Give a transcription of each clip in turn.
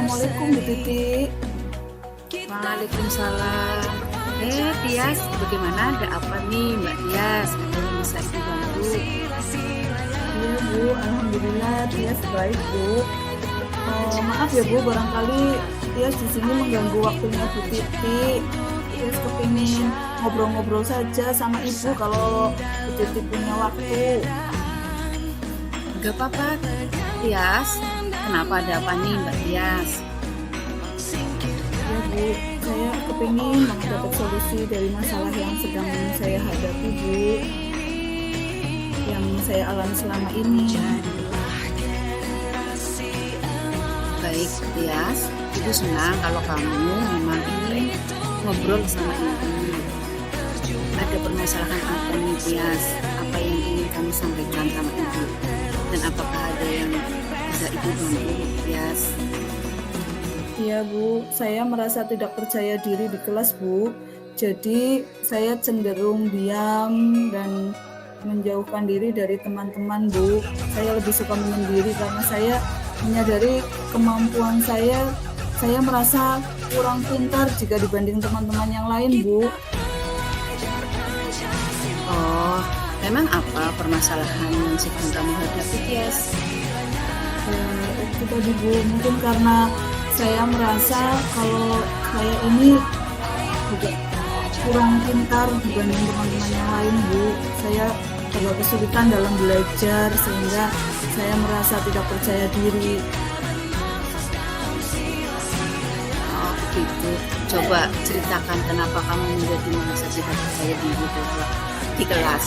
Assalamualaikum Bu Titi. Waalaikumsalam. Tias, bagaimana? Ada apa nih Mbak Tias? Ada yang bisa Ibu bantu? Iya Bu, Alhamdulillah Tias baik Bu. Maaf ya Bu, barangkali Tias di sini mengganggu waktunya Bu Titi. Tias kepingin ngobrol-ngobrol saja sama Ibu kalau Bu Titi punya waktu. Gak apa-apa, Tias. Kenapa ada apa nih Mbak Tias? Ya Bu, saya kepingin banget dapat solusi dari masalah yang sedang saya hadapi Bu, yang saya alami selama ini. Baik, Tias. Ibu senang kalau kamu memang ingin ngobrol sama Ibu. Ada permasalahan apa nih Tias? Apa yang ingin kamu sampaikan sama Ibu? Dan apakah ada yang bisa Ibu bantu, Tias? Iya Bu, saya merasa tidak percaya diri di kelas Bu. Jadi saya cenderung diam dan menjauhkan diri dari teman-teman Bu. Saya lebih suka menyendiri karena saya menyadari kemampuan saya merasa kurang pintar jika dibanding teman-teman yang lain Bu. Oh, memang apa permasalahan yang sedang kamu hadapi, Tias? Itu tadi Bu, mungkin karena saya merasa kalau saya ini juga kurang pintar dibanding teman-teman yang lain Bu. Saya agak kesulitan dalam belajar sehingga saya merasa tidak percaya diri. Oh, begitu. Coba ceritakan kenapa kamu menjadi merasa tidak percaya diri di kelas.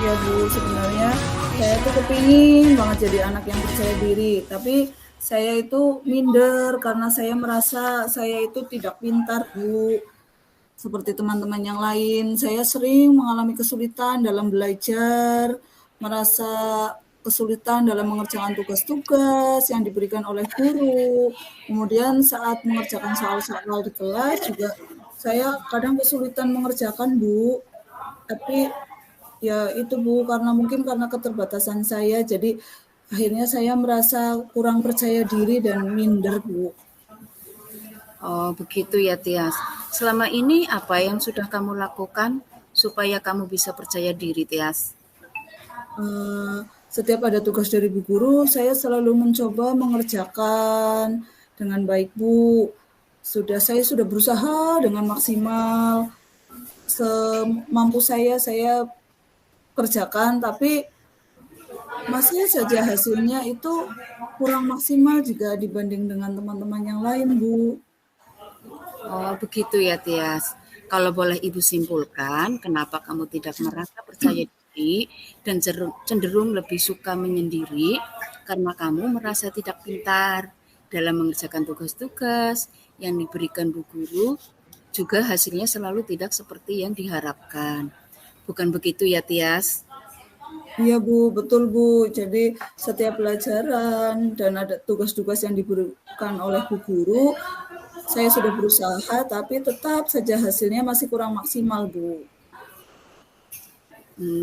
Ya Bu, sebenarnya saya tuh kepingin banget jadi anak yang percaya diri, tapi saya itu minder karena saya merasa saya itu tidak pintar Bu. Seperti teman-teman yang lain, saya sering mengalami kesulitan dalam belajar, merasa kesulitan dalam mengerjakan tugas-tugas yang diberikan oleh guru. Kemudian saat mengerjakan soal-soal di kelas juga saya kadang kesulitan mengerjakan Bu. Tapi ya itu Bu, karena keterbatasan saya, jadi akhirnya saya merasa kurang percaya diri dan minder Bu. Oh, begitu ya, Tias. Selama ini apa yang sudah kamu lakukan supaya kamu bisa percaya diri, Tias? Setiap ada tugas dari Bu Guru, saya selalu mencoba mengerjakan dengan baik Bu. Saya sudah berusaha dengan maksimal, semampu saya kerjakan, tapi masih saja hasilnya itu kurang maksimal jika dibanding dengan teman-teman yang lain Bu. Oh, begitu ya, Tias. Kalau boleh Ibu simpulkan, kenapa kamu tidak merasa percaya diri dan cenderung lebih suka menyendiri karena kamu merasa tidak pintar dalam mengerjakan tugas-tugas yang diberikan Bu Guru, juga hasilnya selalu tidak seperti yang diharapkan. Bukan begitu ya, Tias? Iya Bu, betul Bu. Jadi setiap pelajaran dan ada tugas-tugas yang diberikan oleh Bu Guru, saya sudah berusaha tapi tetap saja hasilnya masih kurang maksimal Bu.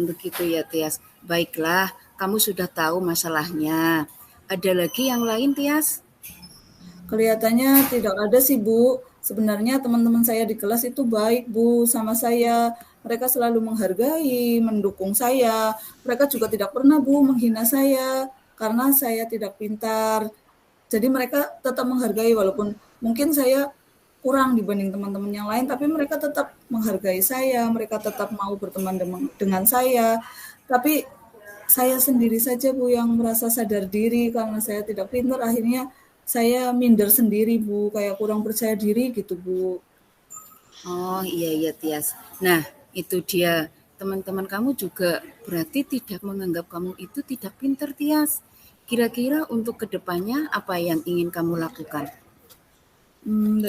Begitu ya, Tias. Baiklah, kamu sudah tahu masalahnya. Ada lagi yang lain, Tias? Kelihatannya tidak ada sih Bu. Sebenarnya teman-teman saya di kelas itu baik Bu sama saya. Mereka selalu menghargai, mendukung saya. Mereka juga tidak pernah Bu menghina saya karena saya tidak pintar. Jadi mereka tetap menghargai walaupun mungkin saya kurang dibanding teman-teman yang lain, tapi mereka tetap menghargai saya, mereka tetap mau berteman dengan saya. Tapi saya sendiri saja Bu yang merasa sadar diri karena saya tidak pintar, akhirnya saya minder sendiri Bu, kayak kurang percaya diri gitu Bu. Oh, iya iya, Tias. Nah, itu dia. Teman-teman kamu juga berarti tidak menganggap kamu itu tidak pintar, Tias. Kira-kira untuk kedepannya apa yang ingin kamu lakukan?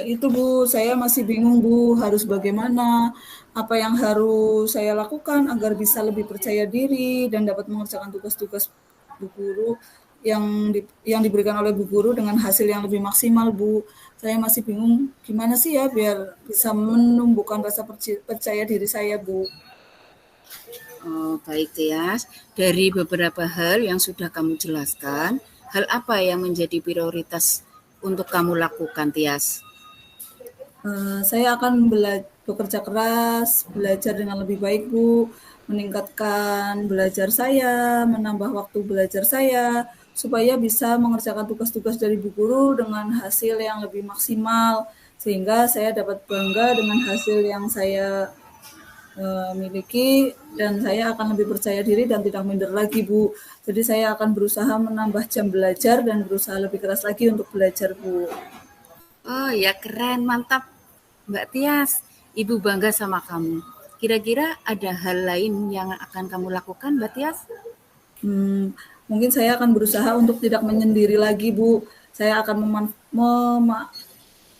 Itu Bu, saya masih bingung Bu, harus bagaimana, apa yang harus saya lakukan agar bisa lebih percaya diri dan dapat mengerjakan tugas-tugas Bu Guru yang diberikan oleh Bu Guru dengan hasil yang lebih maksimal Bu. Saya masih bingung gimana sih ya biar bisa menumbuhkan rasa percaya diri saya Bu. Oh, baik, Tias. Dari beberapa hal yang sudah kamu jelaskan, hal apa yang menjadi prioritas untuk kamu lakukan, Tias? Saya akan bekerja keras, belajar dengan lebih baik, Bu, meningkatkan belajar saya, menambah waktu belajar saya, supaya bisa mengerjakan tugas-tugas dari Bu Guru dengan hasil yang lebih maksimal, sehingga saya dapat bangga dengan hasil yang saya miliki, dan saya akan lebih percaya diri dan tidak minder lagi, Bu. Jadi saya akan berusaha menambah jam belajar dan berusaha lebih keras lagi untuk belajar, Bu. Oh ya, keren, mantap Mbak Tias. Ibu bangga sama kamu. Kira-kira ada hal lain yang akan kamu lakukan, Mbak Tias? Mungkin saya akan berusaha untuk tidak menyendiri lagi, Bu. Saya akan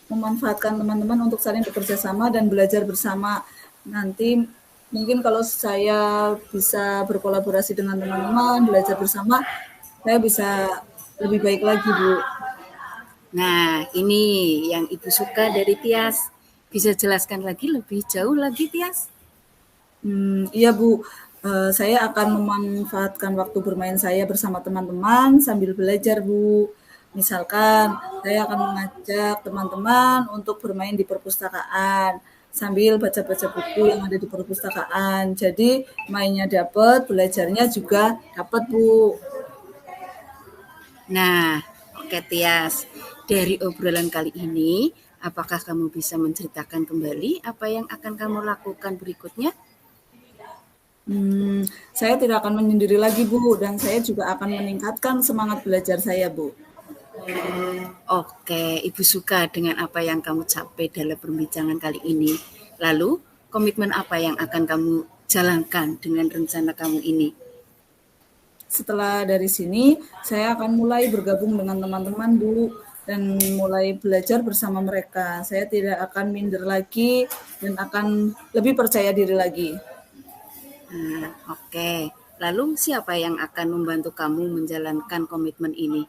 memanfaatkan teman-teman untuk saling bekerja sama dan belajar bersama. Nanti mungkin kalau saya bisa berkolaborasi dengan teman-teman, belajar bersama, saya bisa lebih baik lagi, Bu. Nah, ini yang Ibu suka dari Tias. Bisa jelaskan lagi lebih jauh lagi, Tias? Iya, Bu. Saya akan memanfaatkan waktu bermain saya bersama teman-teman sambil belajar, Bu. Misalkan, saya akan mengajak teman-teman untuk bermain di perpustakaan sambil baca-baca buku yang ada di perpustakaan. Jadi, mainnya dapat, belajarnya juga dapat, Bu. Nah, oke Tias. Dari obrolan kali ini, apakah kamu bisa menceritakan kembali apa yang akan kamu lakukan berikutnya? Saya tidak akan menyendiri lagi, Bu, dan saya juga akan meningkatkan semangat belajar saya, Bu. Oke, Ibu suka dengan apa yang kamu capai dalam perbincangan kali ini. Lalu, komitmen apa yang akan kamu jalankan dengan rencana kamu ini? Setelah dari sini, saya akan mulai bergabung dengan teman-teman, Bu, dan mulai belajar bersama mereka. Saya tidak akan minder lagi dan akan lebih percaya diri lagi. Oke. Lalu siapa yang akan membantu kamu menjalankan komitmen ini?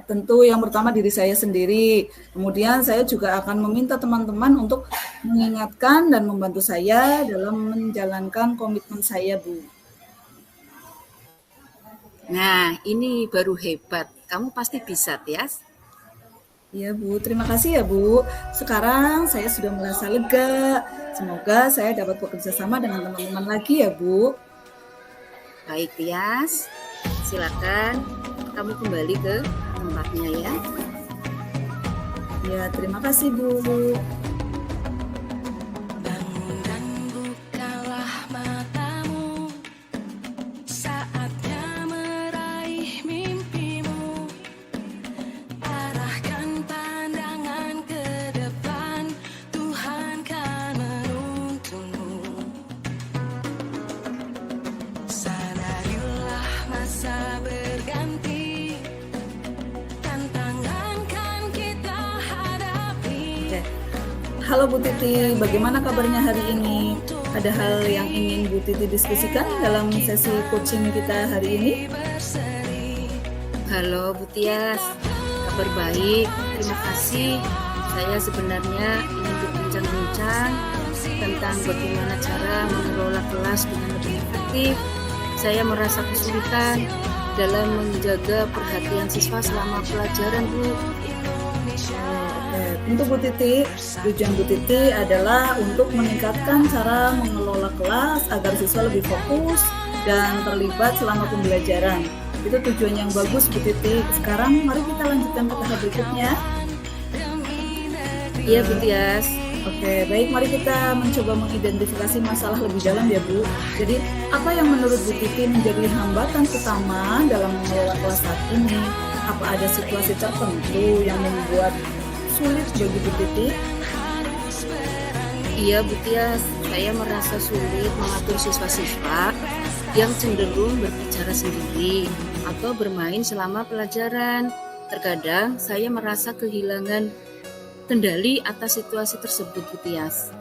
Tentu yang pertama diri saya sendiri. Kemudian saya juga akan meminta teman-teman untuk mengingatkan dan membantu saya dalam menjalankan komitmen saya, Bu. Nah, ini baru hebat. Kamu pasti bisa, Tias. Iya, Bu. Terima kasih ya, Bu. Sekarang saya sudah merasa lega. Semoga saya dapat bekerja sama dengan teman-teman lagi ya, Bu. Baik, Tias. Silakan kamu kembali ke tempatnya ya. Ya, terima kasih, Bu. Halo Bu Titi, bagaimana kabarnya hari ini? Ada hal yang ingin Bu Titi diskusikan dalam sesi coaching kita hari ini? Halo Bu Tias, kabar baik, terima kasih. Saya sebenarnya ingin berbincang-bincang tentang bagaimana cara mengelola kelas dengan lebih efektif. Saya merasa kesulitan dalam menjaga perhatian siswa selama pelajaran, Bu. Untuk Bu Titi, tujuan Bu Titi adalah untuk meningkatkan cara mengelola kelas agar siswa lebih fokus dan terlibat selama pembelajaran. Itu tujuan yang bagus Bu Titi. Sekarang mari kita lanjutkan ke tahap berikutnya. Iya Bu Tias. Oke, baik, mari kita mencoba mengidentifikasi masalah lebih dalam ya Bu. Jadi, apa yang menurut Bu Titi menjadi hambatan utama dalam mengelola kelas saat ini? Apa ada situasi tertentu yang membuat sulit bagi Bu Titi? Iya Bu Tias, saya merasa sulit mengatur siswa-siswa yang cenderung berbicara sendiri atau bermain selama pelajaran. Terkadang saya merasa kehilangan kendali atas situasi tersebut, Bu Tias.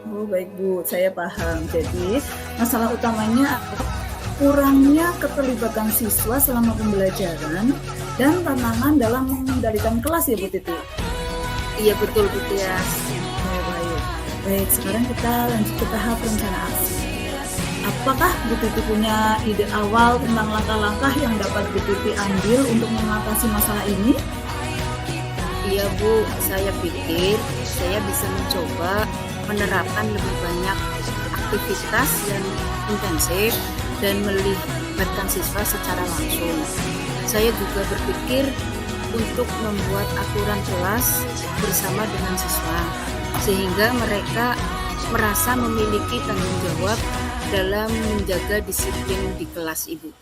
Oh baik Bu, saya paham. Jadi masalah utamanya kurangnya keterlibatan siswa selama pembelajaran dan tantangan dalam mengendalikan kelas ya Bu Titi. Iya betul Bu Tias. Baik, sekarang kita lanjut ke tahap rencana aksi. Apakah Bu Titi punya ide awal tentang langkah-langkah yang dapat Bu Titi ambil untuk mengatasi masalah ini? Iya Bu, saya pikir saya bisa mencoba menerapkan lebih banyak aktivitas yang intensif dan melibatkan siswa secara langsung. Saya juga berpikir untuk membuat aturan kelas bersama dengan siswa, sehingga mereka merasa memiliki tanggung jawab dalam menjaga disiplin di kelas, Ibu.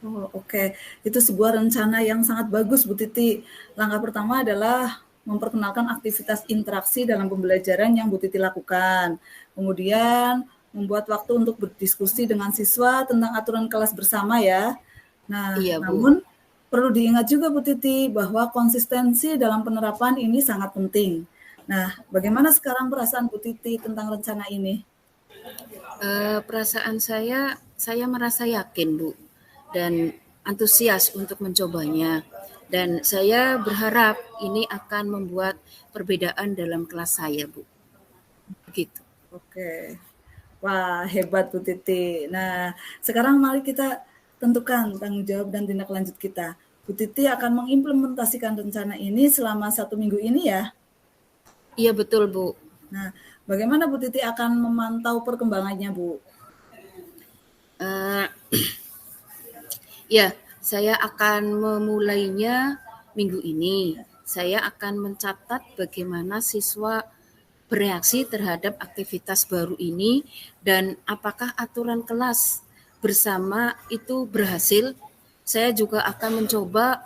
Oh, oke. Itu sebuah rencana yang sangat bagus, Bu Titi. Langkah pertama adalah memperkenalkan aktivitas interaksi dalam pembelajaran yang Bu Titi lakukan. Kemudian membuat waktu untuk berdiskusi dengan siswa tentang aturan kelas bersama ya. Nah, Iya, Bu. namun perlu diingat juga Bu Titi bahwa konsistensi dalam penerapan ini sangat penting. Nah, bagaimana sekarang perasaan Bu Titi tentang rencana ini? Perasaan saya merasa yakin, Bu, dan antusias untuk mencobanya. Dan saya berharap ini akan membuat perbedaan dalam kelas saya, Bu. Begitu. Oke. Wah, hebat Bu Titi. Nah, sekarang mari kita tentukan tanggung jawab dan tindak lanjut kita. Bu Titi akan mengimplementasikan rencana ini selama 1 minggu ini ya. Iya betul, Bu. Nah, bagaimana Bu Titi akan memantau perkembangannya, Bu? Eh, ya, saya akan memulainya minggu ini. Saya akan mencatat bagaimana siswa bereaksi terhadap aktivitas baru ini dan apakah aturan kelas bersama itu berhasil. Saya juga akan mencoba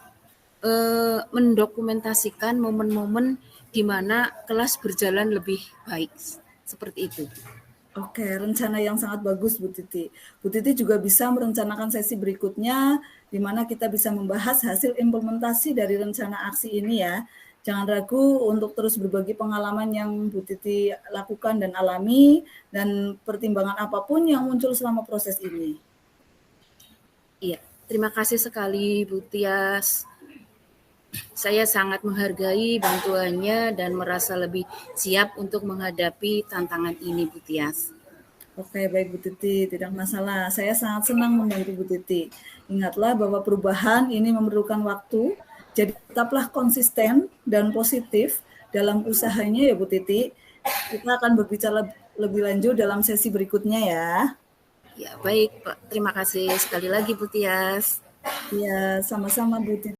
mendokumentasikan momen-momen di mana kelas berjalan lebih baik. Seperti itu. Oke, rencana yang sangat bagus Bu Titi. Bu Titi juga bisa merencanakan sesi berikutnya, di mana kita bisa membahas hasil implementasi dari rencana aksi ini ya. Jangan ragu untuk terus berbagi pengalaman yang Bu Titi lakukan dan alami, dan pertimbangan apapun yang muncul selama proses ini. Iya, terima kasih sekali Bu Tias. Saya sangat menghargai bantuannya dan merasa lebih siap untuk menghadapi tantangan ini, Bu Tias. Oke, baik Bu Titi, tidak masalah. Saya sangat senang membantu Bu Titi. Ingatlah bahwa perubahan ini memerlukan waktu, jadi tetaplah konsisten dan positif dalam usahanya ya Bu Titi. Kita akan berbicara lebih lanjut dalam sesi berikutnya ya. Ya, baik, Pak. Terima kasih sekali lagi, Bu Tias. Ya, sama-sama Bu Titi.